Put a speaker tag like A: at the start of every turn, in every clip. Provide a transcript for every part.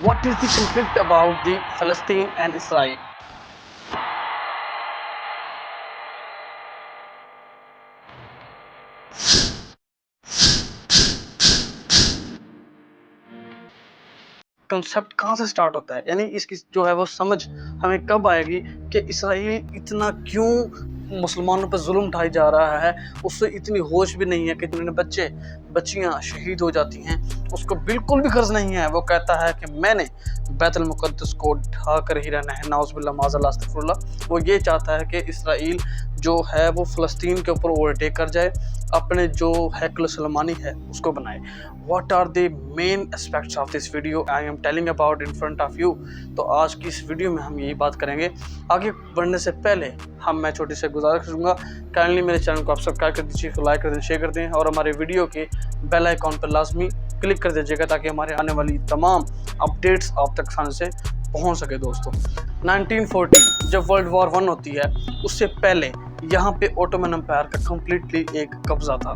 A: What is the conflict about the Palestine and Israel? Concept कहाँ से start होता है, यानी इसकी जो है वो समझ हमें कब आएगी कि इसराइल इतना क्यों मुसलमानों पर जुल्म उठाई जा रहा है, उससे इतनी होश भी नहीं है कि जिन्होंने बच्चियां शहीद हो जाती हैं, उसको बिल्कुल भी गर्ज नहीं है। वो कहता है कि मैंने बैतुल मुक़द्दस को ढा कर ही रहना है, नाउज़ुबिल्लाह माज़अल्लाह अस्तग़फिरुल्लाह। वो ये चाहता है कि इसराइल जो है वो फ़लस्तीन के ऊपर ओवरटेक कर जाए, अपने जो हैकल सुलेमानी है उसको बनाए। What are the main aspects of this video I am telling about in front of you? तो आज की इस वीडियो में हम यही बात करेंगे। आगे बढ़ने से पहले मैं छोटी सी गुजारिश करूँगा, काइंडली मेरे चैनल को आप सब्सक्राइब कर दीजिए, लाइक कर दें, शेयर कर दें और हमारे वीडियो के बेल आइकॉन पर लाजमी क्लिक कर दीजिएगा ताकि हमारे आने वाली तमाम अपडेट्स आप तक आसानी से पहुंच सके। दोस्तों 1914 जब वर्ल्ड वॉर 1 होती है, उससे पहले यहाँ पे ओटोमन एम्पायर का कम्प्लीटली एक कब्ज़ा था।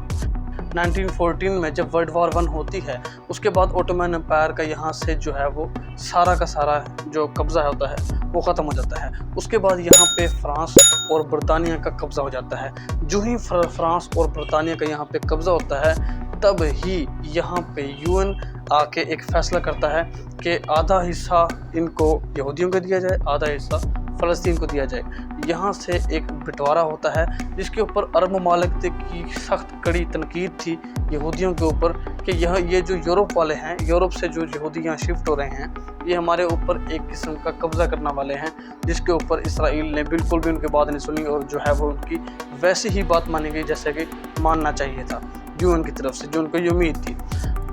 A: 1914 में जब वर्ल्ड वॉर 1 होती है, उसके बाद ओटोमन एम्पायर का यहाँ से जो है वो सारा का सारा जो कब्ज़ा होता है वो ख़त्म हो जाता है। उसके बाद यहाँ पे फ्रांस और बरतानिया का कब्ज़ा हो जाता है। जो ही फ्रांस और बरतानिया का यहाँ पे कब्ज़ा होता है, तब ही यहाँ पे यूएन आके एक फ़ैसला करता है कि आधा हिस्सा इनको यहूदियों को दिया जाए, आधा हिस्सा फ़लस्तीन को दिया जाए। यहाँ से एक बंटवारा होता है जिसके ऊपर अरब ममालिक की सख्त कड़ी तनकीद थी यहूदियों के ऊपर कि ये जो यूरोप वाले हैं, यूरोप से जो यहूदी यहाँ शिफ्ट हो रहे हैं, ये हमारे ऊपर एक किस्म का कब्ज़ा करने वाले हैं, जिसके ऊपर इसराइल ने बिल्कुल भी उनकी बात नहीं सुनी और जो है वो उनकी वैसी ही बात मानी गई जैसे कि मानना चाहिए था यूएन की तरफ से, जो उनको ये उम्मीद थी।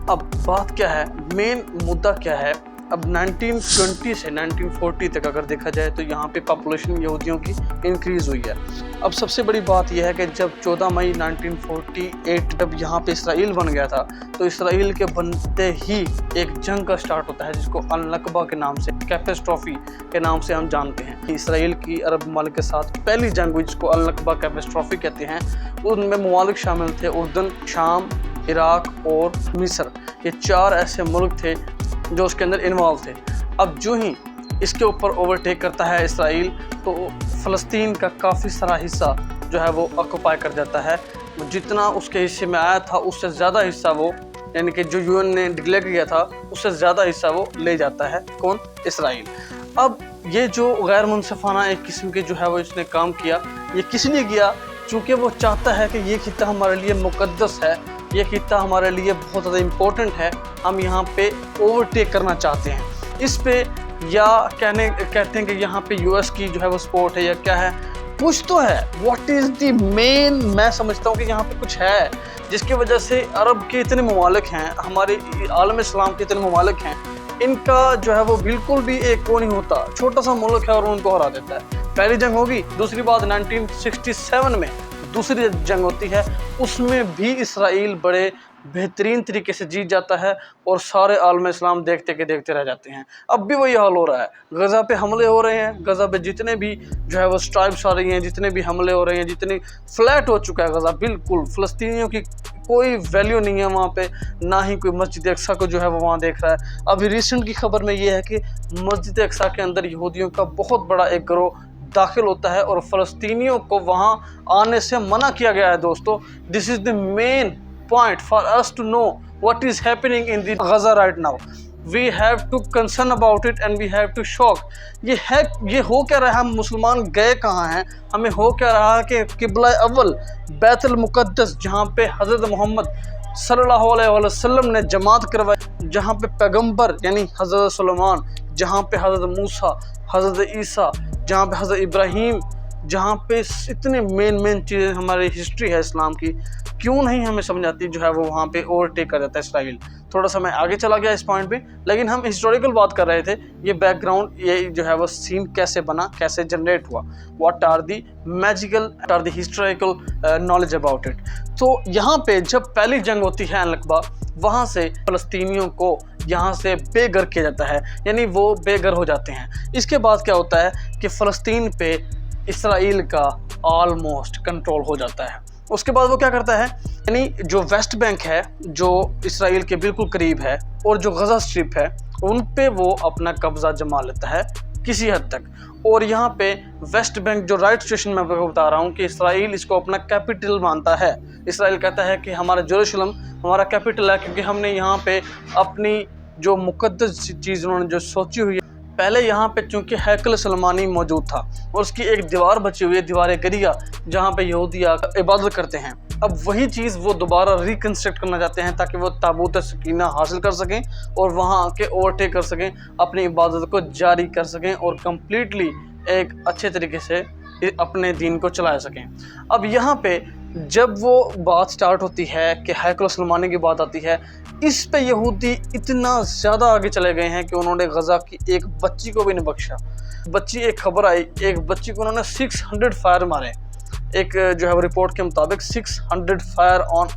A: अब बात क्या है, मेन मुद्दा क्या है? अब 1920 से 1940 तक अगर देखा जाए तो यहाँ पे पॉपुलेशन यहूदियों की इंक्रीज़ हुई है। अब सबसे बड़ी बात यह है कि जब 14 मई 1948 जब यहाँ पे इसराइल बन गया था, तो इसराइल के बनते ही एक जंग का स्टार्ट होता है जिसको अल-नकबा के नाम से, कैटास्ट्रॉफी के नाम से हम जानते हैं। इसराइल की अरब ममालिक के साथ पहली जंग हुई जिसको अल-नकबा कैटास्ट्रॉफी कहते हैं। उनमें ममालिक शामिल थे उर्दन, शाम, इराक और मिस्र। ये 4 ऐसे मुल्क थे जो उसके अंदर इन्वॉल्व थे। अब जो ही इसके ऊपर ओवरटेक करता है इसराइल, तो फ़लस्तीन का काफ़ी सारा हिस्सा जो है वो ऑक्यूपाई कर जाता है। जितना उसके हिस्से में आया था उससे ज़्यादा हिस्सा वो, यानी कि जो यूएन ने डिक्लेयर किया था उससे ज़्यादा हिस्सा वो ले जाता है। कौन? इसराइल। अब ये जो गैर मुनसिफाना एक किस्म के जो है वो इसने काम किया, ये किस लिए किया? चूँकि वो चाहता है कि ये खित्ता हमारे लिए मुक़द्दस है, ये खित्ता हमारे लिए बहुत ज़्यादा इम्पोर्टेंट है, हम यहाँ पे ओवरटेक करना चाहते हैं इस पे, या कहते हैं कि यहाँ पे यूएस की जो है वो सपोर्ट है या क्या है, कुछ तो है। व्हाट इज़ द मेन, मैं समझता हूँ कि यहाँ पे कुछ है जिसकी वजह से अरब के इतने ममालिक हैं, हमारे आलम इस्लाम के इतने ममालिक हैं, इनका जो है वो बिल्कुल भी एक वो नहीं होता। छोटा सा मुल्क है और उनको हरा देता है। पहली जंग होगी, दूसरी बात 1967 में दूसरी जंग होती है, उसमें भी इसराइल बड़े बेहतरीन तरीके से जीत जाता है और सारे आलम इस्लाम देखते के देखते रह जाते हैं। अब भी वही हाल हो रहा है, गज़ा पे हमले हो रहे हैं, गज़ा पे जितने भी जो है वो स्ट्राइक्स आ रही हैं, जितने भी हमले हो रहे हैं, जितने फ्लैट हो चुका है गज़ा, बिल्कुल फ़लस्तीनियों की कोई वैल्यू नहीं है वहाँ पे, ना ही कोई मस्जिद अक्सा को जो है वो वहाँ देख रहा है। अभी रिसेंट की खबर में ये है कि मस्जिद अक्सा के अंदर यहूदियों का बहुत बड़ा एक गिरोह दाखिल होता है और फ़लस्तीनियों को वहाँ आने से मना किया गया है। दोस्तों, this is the main point for us to know what is happening in the Gaza right now. We have to concern about it and we have to shock. ये हो क्या रहा है? हम मुसलमान गए कहाँ हैं? हमें हो क्या रहा है कि किबला अव्वल बैतुल मुक़द्दस, जहाँ पे हज़रत मोहम्मद सल्लल्लाहु अलैहि वसल्लम ने जमात करवाई, जहाँ पे पैगंबर यानी हज़रत सुलेमान, जहाँ पे हज़रत मूसा, हज़रत ईसा, जहाँ पे हज़रत इब्राहीम, जहाँ पे इतने मेन चीज़ें हमारी हिस्ट्री है इस्लाम की, क्यों नहीं हमें समझ आती जो है वो वहाँ पे ओवरटेक कर जाता है इसराइल। थोड़ा सा मैं आगे चला गया इस पॉइंट पे, लेकिन हम हिस्टोरिकल बात कर रहे थे। ये बैकग्राउंड, ये जो है वो सीन कैसे बना, कैसे जनरेट हुआ, what are the magical are the historical knowledge about it. तो यहाँ पे जब पहली जंग होती है अल-नकबा, वहाँ से फ़लस्तीनियों को यहाँ से बेघर किया जाता है, यानी वो बेघर हो जाते हैं। इसके बाद क्या होता है कि फ़लस्तीन पे इसराइल का ऑलमोस्ट कंट्रोल हो जाता है। उसके बाद वो क्या करता है, यानी जो वेस्ट बैंक है जो इसराइल के बिल्कुल करीब है और जो गजा स्ट्रिप है उन पे वो अपना कब्जा जमा लेता है किसी हद तक। और यहाँ पे वेस्ट बैंक जो राइट सिचुएशन में आपको बता रहा हूँ कि इसराइल इसको अपना कैपिटल मानता है। इसराइल कहता है कि हमारा जेरूशलम हमारा कैपिटल है, क्योंकि हमने यहाँ पे अपनी जो मुकद्दस चीज़ उन्होंने जो सोची हुई है। पहले यहाँ पे चूँकि हैकल सलमानी मौजूद था और उसकी एक दीवार बची हुई है, दीवार गरिया, जहाँ पे यहूदी इबादत करते हैं। अब वही चीज़ वो दोबारा रिकन्स्ट्रक्ट करना चाहते हैं ताकि वो ताबूत सकीना हासिल कर सकें और वहाँ आके ओवरटेक कर सकें, अपनी इबादत को जारी कर सकें और कम्प्लीटली एक अच्छे तरीके से अपने दीन को चला सकें। अब यहाँ पे जब वो बात स्टार्ट होती है कि हैकल सलमानी की बात आती है, इस पे यहूदी इतना ज़्यादा आगे चले गए हैं कि उन्होंने गजा की एक बच्ची को भी नहीं बख्शा। बच्ची, एक खबर आई, एक बच्ची को उन्होंने 600 फायर मारे। एक जो है वो रिपोर्ट के मुताबिक 600 fire on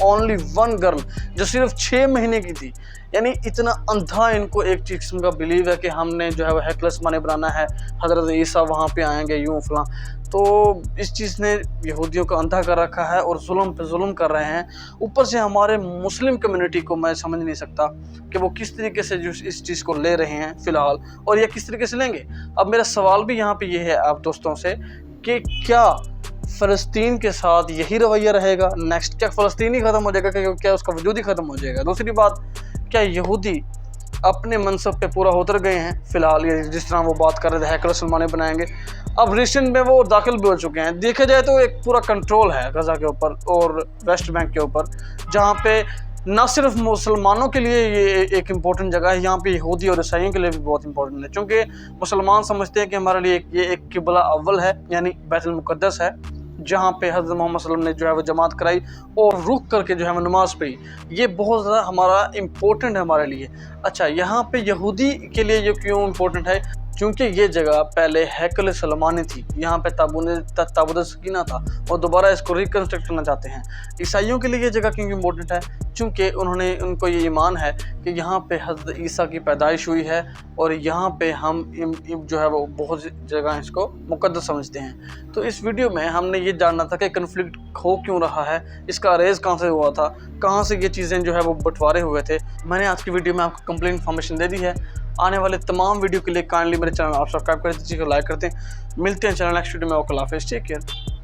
A: only one girl, जो सिर्फ 6 महीने की थी। यानी इतना अंधा इनको एक किस्म का बिलीव है कि हमने जो है वो हैकल सलमानी बनाना है, हज़रत ईसा वहाँ पे आएंगे, यूँ फलां। तो इस चीज़ ने यहूदियों को अंधा कर रखा है और जुल्म पे जुल्म कर रहे हैं। ऊपर से हमारे मुस्लिम कम्युनिटी को मैं समझ नहीं सकता कि वो किस तरीके से जो इस चीज़ को ले रहे हैं फ़िलहाल, और ये किस तरीके से लेंगे। अब मेरा सवाल भी यहाँ पे ये है आप दोस्तों से कि क्या फ़लस्तीन के साथ यही रवैया रहेगा नेक्स्ट? क्या फ़लस्तीन ही ख़त्म हो जाएगा? क्या उसका वजूद ही ख़त्म हो जाएगा? दूसरी बात, क्या यहूदी अपने मनसब पे पूरा उतर गए हैं फ़िलहाल? ये जिस तरह वो बात कर रहे थे हैकल सलमानी बनाएंगे, अब रिसेंट में वो दाखिल भी हो चुके हैं। देखा जाए तो एक पूरा कंट्रोल है गजा के ऊपर और वेस्ट बैंक के ऊपर, जहाँ पे ना सिर्फ मुसलमानों के लिए ये एक इम्पोर्टेंट जगह है, यहाँ पे यहूदी और ईसाइयों के लिए भी बहुत इंपॉर्टेंट है। क्योंकि मुसलमान समझते हैं कि हमारे लिए ये एक किबला अव्वल है, यानी बैतुल मुक़द्दस है, जहाँ पे हज़रत मोहम्मद सल्लल्लाहु अलैहि वसल्लम ने जो है वो जमात कराई और रुक करके जो है वो नमाज़ पढ़ी। ये बहुत ज़्यादा हमारा इम्पोर्टेंट है हमारे लिए। अच्छा, यहाँ पे यहूदी के लिए ये क्यों इम्पोर्टेंट है? क्योंकि ये जगह पहले हैकल सलमानी थी, यहाँ पे ताबूत सकीना था और दोबारा इसको रिकन्स्ट्रक्ट करना चाहते हैं। ईसाइयों के लिए ये जगह क्यों इम्पोर्टेंट है? क्योंकि उनको ये ईमान है कि यहाँ पे हज़रत ईसा की पैदाइश हुई है और यहाँ पे हम जो है वो बहुत जगह इसको मुक़द्दस समझते हैं। तो इस वीडियो में हमने ये जानना था कि कन्फ्लिक्ट हो क्यों रहा है, इसका रेज़ कहाँ से हुआ था, कहाँ से ये चीज़ें जो है वो बंटवारे हुए थे। मैंने आज की वीडियो में आपको कंप्लीट इन्फॉर्मेशन दे दी है। आने वाले तमाम वीडियो के लिए काइंडली मेरे चैनल आप सब्सक्राइब कर दीजिए, लाइक करते हैं। मिलते हैं चैनल नेक्स्ट वीडियो में। ओके, अल्लाह हाफ़िज़, टेक केयर।